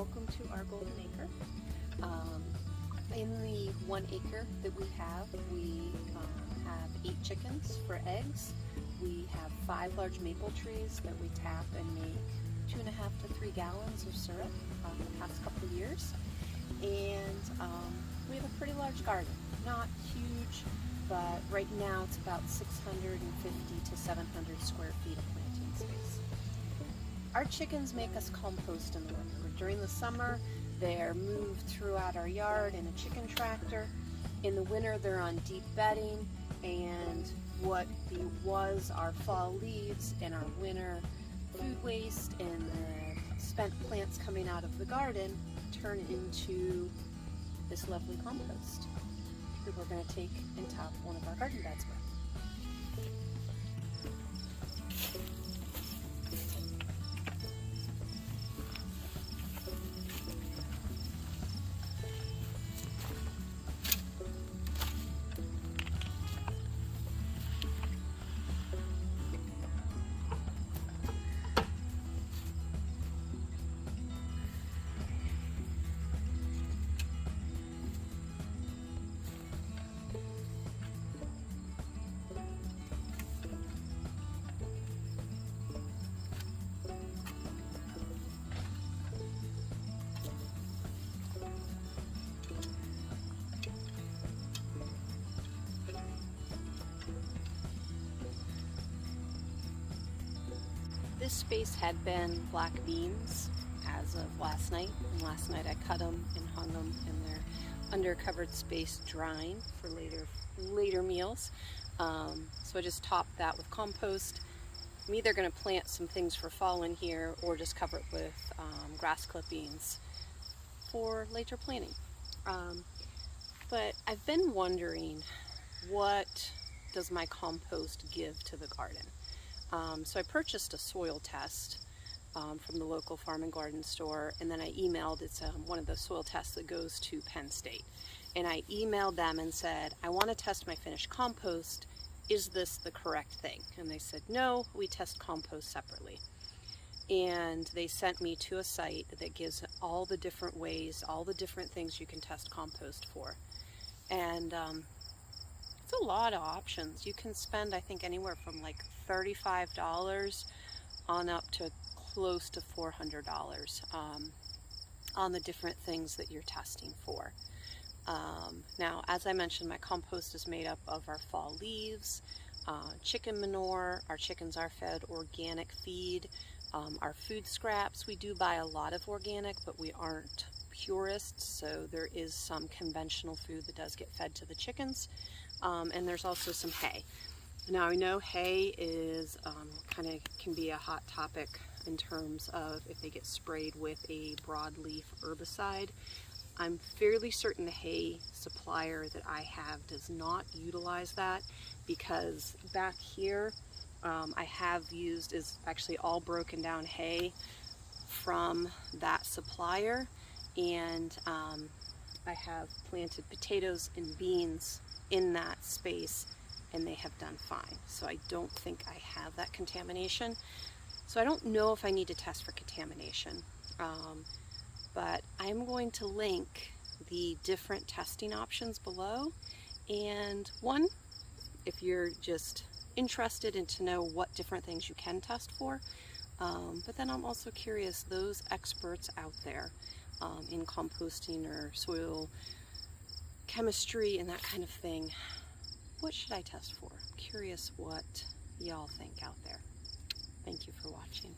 welcome to our golden acre. In the 1 acre that we have 8 chickens for eggs. We have 5 large maple trees that we tap and make 2.5 to 3 gallons of syrup the past couple of years. And we have a pretty large garden. Not huge, but right now it's about 650 to 700 square feet of planting space. Our chickens make us compost in the winter. During the summer, they're moved throughout our yard in a chicken tractor. In the winter, they're on deep bedding, and what was our fall leaves and our winter food waste and the spent plants coming out of the garden turn into this lovely compost that we're going to take and top one of our garden beds with. This space had been black beans as of last night, and last night I cut them and hung them in their under covered space drying for later meals. So I just topped that with compost. I'm either going to plant some things for fall in here or just cover it with grass clippings for later planting. But I've been wondering, what does my compost give to the garden? So I purchased a soil test from the local farm and garden store, and then I emailed, it's one of the soil tests that goes to Penn State. And I emailed them and said, I want to test my finished compost. Is this the correct thing? And they said, no, we test compost separately. And they sent me to a site that gives all the different ways, all the different things you can test compost for. And it's a lot of options. You can spend, I think, anywhere from like $35 on up to close to $400 on the different things that you're testing for. Now, as I mentioned, my compost is made up of our fall leaves, chicken manure. Our chickens are fed organic feed. Our food scraps, we do buy a lot of organic, but we aren't purists, so there is some conventional food that does get fed to the chickens. And there's also some hay. Now, I know hay is can be a hot topic in terms of if they get sprayed with a broadleaf herbicide. I'm fairly certain the hay supplier that I have does not utilize that, because back here I have used is actually all broken down hay from that supplier, and I have planted potatoes and beans in that space, and they have done fine. So I don't think I have that contamination. So I don't know if I need to test for contamination, but I'm going to link the different testing options below. And one, if you're just interested in to know what different things you can test for, but then I'm also curious, those experts out there in composting or soil chemistry and that kind of thing, what should I test for? I'm curious what y'all think out there. Thank you for watching.